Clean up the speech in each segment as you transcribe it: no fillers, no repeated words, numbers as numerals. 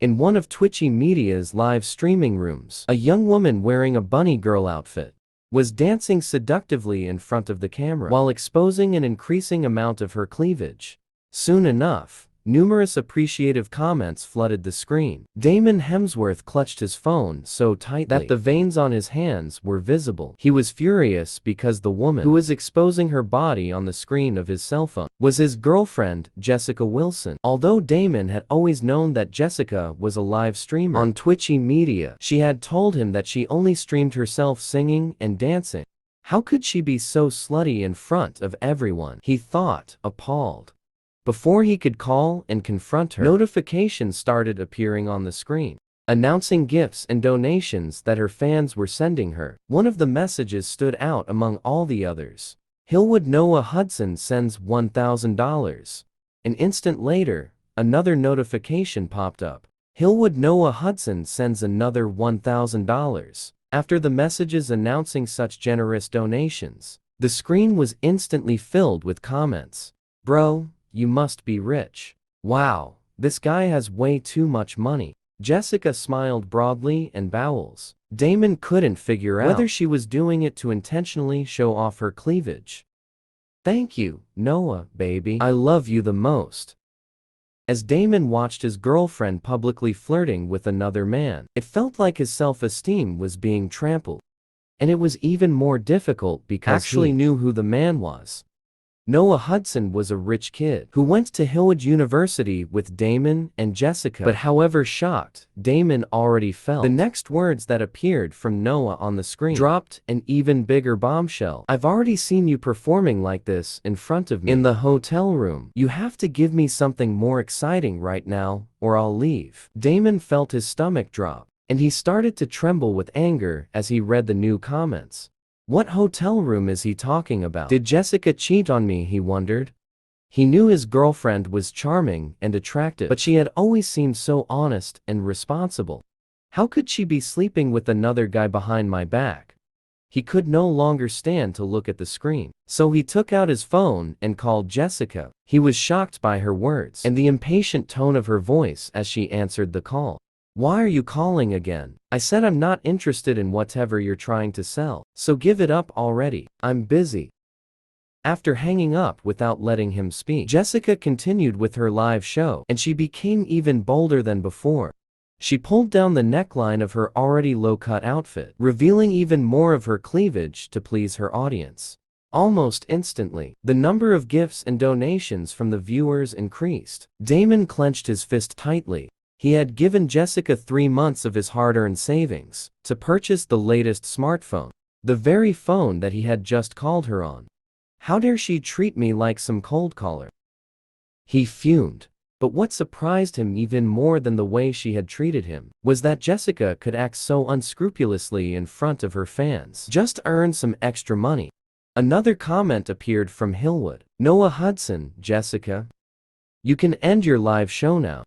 In one of Twitchy Media's live streaming rooms, a young woman wearing a bunny girl outfit was dancing seductively in front of the camera while exposing an increasing amount of her cleavage. Soon enough, numerous appreciative comments flooded the screen. Damon Hemsworth clutched his phone so tightly that the veins on his hands were visible. He was furious because the woman who was exposing her body on the screen of his cell phone was his girlfriend, Jessica Wilson. Although Damon had always known that Jessica was a live streamer on Twitchy Media, she had told him that she only streamed herself singing and dancing. How could she be so slutty in front of everyone? He thought, appalled. Before he could call and confront her, notifications started appearing on the screen, announcing gifts and donations that her fans were sending her. One of the messages stood out among all the others. Hillwood Noah Hudson sends $1,000. An instant later, another notification popped up. Hillwood Noah Hudson sends another $1,000. After the messages announcing such generous donations, the screen was instantly filled with comments. Bro, you must be rich. Wow, this guy has way too much money. Jessica smiled broadly and bowels. Damon couldn't figure out whether she was doing it to intentionally show off her cleavage. Thank you, Noah, baby. I love you the most. As Damon watched his girlfriend publicly flirting with another man, it felt like his self-esteem was being trampled. And it was even more difficult because he knew who the man was. Noah Hudson was a rich kid who went to Hillwood University with Damon and Jessica. But however shocked Damon already felt, the next words that appeared from Noah on the screen dropped an even bigger bombshell. I've already seen you performing like this in front of me in the hotel room. You have to give me something more exciting right now, or I'll leave. Damon felt his stomach drop, and he started to tremble with anger as he read the new comments. What hotel room is he talking about? Did Jessica cheat on me, he wondered. He knew his girlfriend was charming and attractive, but she had always seemed so honest and responsible. How could she be sleeping with another guy behind my back? He could no longer stand to look at the screen, so he took out his phone and called Jessica. He was shocked by her words and the impatient tone of her voice as she answered the call. Why are you calling again? I said I'm not interested in whatever you're trying to sell, so give it up already. I'm busy. After hanging up without letting him speak, Jessica continued with her live show, and she became even bolder than before. She pulled down the neckline of her already low-cut outfit, revealing even more of her cleavage to please her audience. Almost instantly, the number of gifts and donations from the viewers increased. Damon clenched his fist tightly. He had given Jessica 3 months of his hard-earned savings to purchase the latest smartphone, the very phone that he had just called her on. How dare she treat me like some cold caller? He fumed. But what surprised him even more than the way she had treated him was that Jessica could act so unscrupulously in front of her fans just to earn some extra money. Another comment appeared from Hillwood. Noah Hudson, Jessica, you can end your live show now.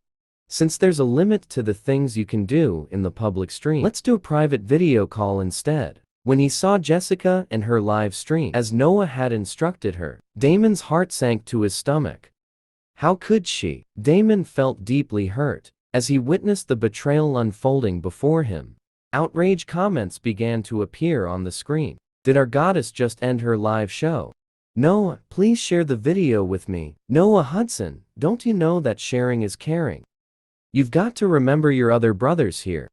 Since there's a limit to the things you can do in the public stream, let's do a private video call instead. When he saw Jessica and her live stream, as Noah had instructed her, Damon's heart sank to his stomach. How could she? Damon felt deeply hurt as he witnessed the betrayal unfolding before him. Outrage comments began to appear on the screen. Did our goddess just end her live show? Noah, please share the video with me. Noah Hudson, don't you know that sharing is caring? You've got to remember your other brothers here.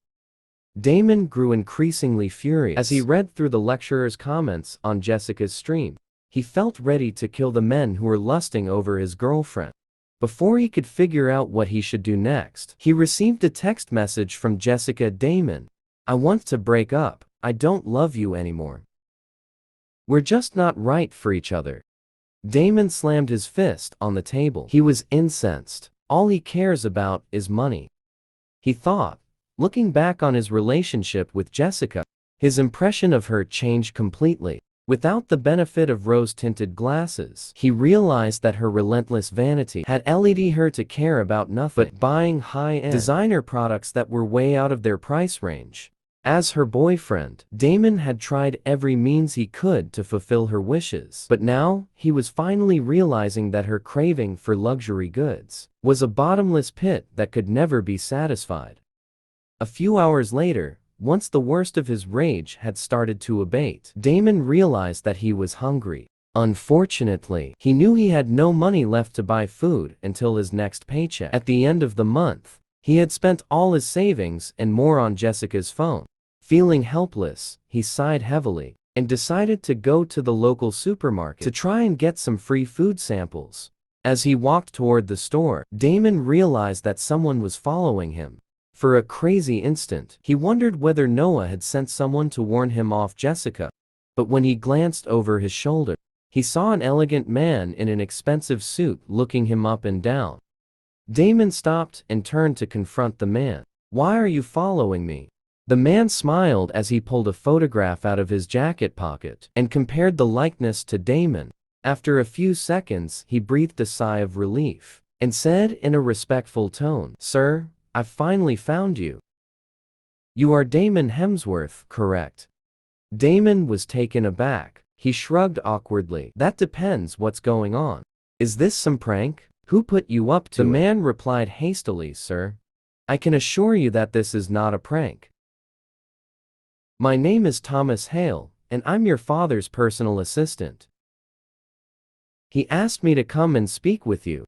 Damon grew increasingly furious as he read through the lecturer's comments on Jessica's stream. He felt ready to kill the men who were lusting over his girlfriend. Before he could figure out what he should do next, he received a text message from Jessica. Damon, I want to break up. I don't love you anymore. We're just not right for each other. Damon slammed his fist on the table. He was incensed. All he cares about is money. He thought, looking back on his relationship with Jessica, his impression of her changed completely. Without the benefit of rose-tinted glasses, he realized that her relentless vanity had led her to care about nothing but buying high-end designer products that were way out of their price range. As her boyfriend, Damon had tried every means he could to fulfill her wishes. But now, he was finally realizing that her craving for luxury goods was a bottomless pit that could never be satisfied. A few hours later, once the worst of his rage had started to abate, Damon realized that he was hungry. Unfortunately, he knew he had no money left to buy food until his next paycheck. At the end of the month, he had spent all his savings and more on Jessica's phone. Feeling helpless, he sighed heavily and decided to go to the local supermarket to try and get some free food samples. As he walked toward the store, Damon realized that someone was following him. For a crazy instant, he wondered whether Noah had sent someone to warn him off Jessica. But when he glanced over his shoulder, he saw an elegant man in an expensive suit looking him up and down. Damon stopped and turned to confront the man. "Why are you following me?" The man smiled as he pulled a photograph out of his jacket pocket and compared the likeness to Damon. After a few seconds, he breathed a sigh of relief and said in a respectful tone, "Sir, I've finally found you. You are Damon Hemsworth, correct?" Damon was taken aback. He shrugged awkwardly. "That depends what's going on. Is this some prank? Who put you up to it?" The man replied hastily, "Sir, I can assure you that this is not a prank. My name is Thomas Hale, and I'm your father's personal assistant. He asked me to come and speak with you."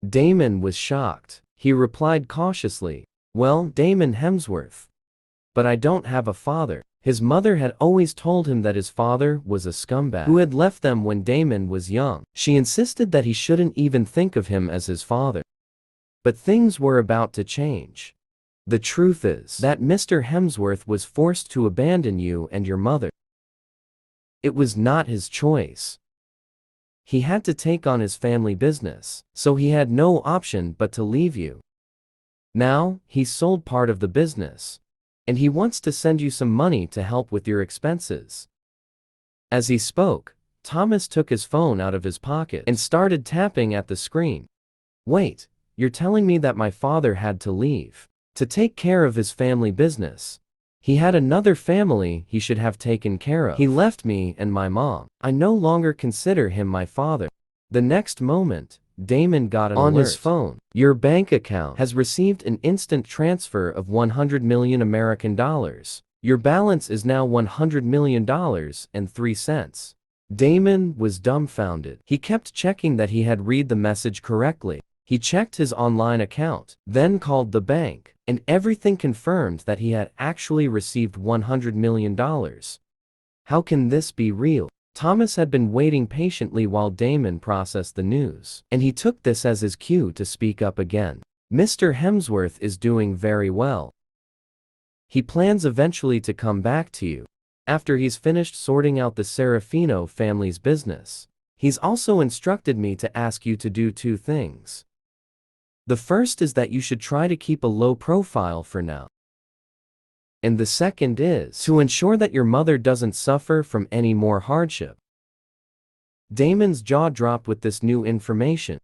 Damon was shocked. He replied cautiously, "Well, Damon Hemsworth. But I don't have a father." His mother had always told him that his father was a scumbag who had left them when Damon was young. She insisted that he shouldn't even think of him as his father. But things were about to change. The truth is that Mr. Hemsworth was forced to abandon you and your mother. It was not his choice. He had to take on his family business, so he had no option but to leave you. Now, he's sold part of the business, and he wants to send you some money to help with your expenses. As he spoke, Thomas took his phone out of his pocket and started tapping at the screen. "Wait, you're telling me that my father had to leave to take care of his family business? He had another family he should have taken care of. He left me and my mom. I no longer consider him my father." The next moment, Damon got an alert on his phone. "Your bank account has received an instant transfer of 100 million American dollars. Your balance is now $100 million and 3 cents. Damon was dumbfounded. He kept checking that he had read the message correctly. He checked his online account, then called the bank, and everything confirmed that he had actually received $100 million. How can this be real? Thomas had been waiting patiently while Damon processed the news, and he took this as his cue to speak up again. "Mr. Hemsworth is doing very well. He plans eventually to come back to you after he's finished sorting out the Serafino family's business. He's also instructed me to ask you to do 2 things. The first is that you should try to keep a low profile for now. And the second is to ensure that your mother doesn't suffer from any more hardship." Damon's jaw dropped with this new information.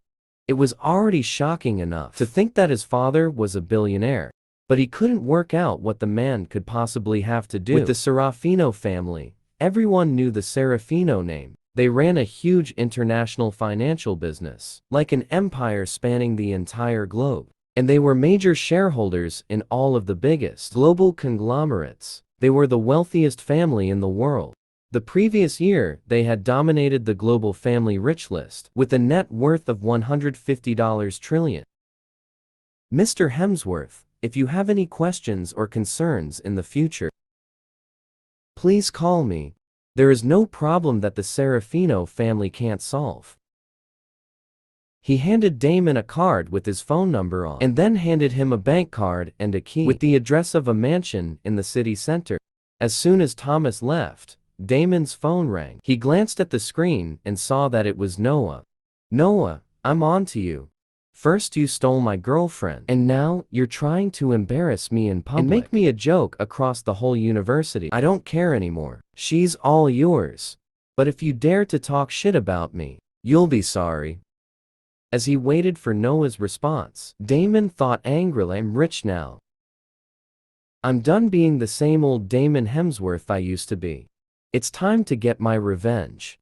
It was already shocking enough to think that his father was a billionaire, but he couldn't work out what the man could possibly have to do with the Serafino family. Everyone knew the Serafino name. They ran a huge international financial business, like an empire spanning the entire globe. And they were major shareholders in all of the biggest global conglomerates. They were the wealthiest family in the world. The previous year, they had dominated the global family rich list with a net worth of $150 trillion. "Mr. Hemsworth, if you have any questions or concerns in the future, please call me. There is no problem that the Serafino family can't solve." He handed Damon a card with his phone number on, and then handed him a bank card and a key with the address of a mansion in the city center. As soon as Thomas left, Damon's phone rang. He glanced at the screen and saw that it was Noah. "Noah, I'm on to you. First you stole my girlfriend, and now you're trying to embarrass me in public and make me a joke across the whole university. I don't care anymore. She's all yours. But if you dare to talk shit about me, you'll be sorry." As he waited for Noah's response, Damon thought angrily, "I'm rich now. I'm done being the same old Damon Hemsworth I used to be. It's time to get my revenge.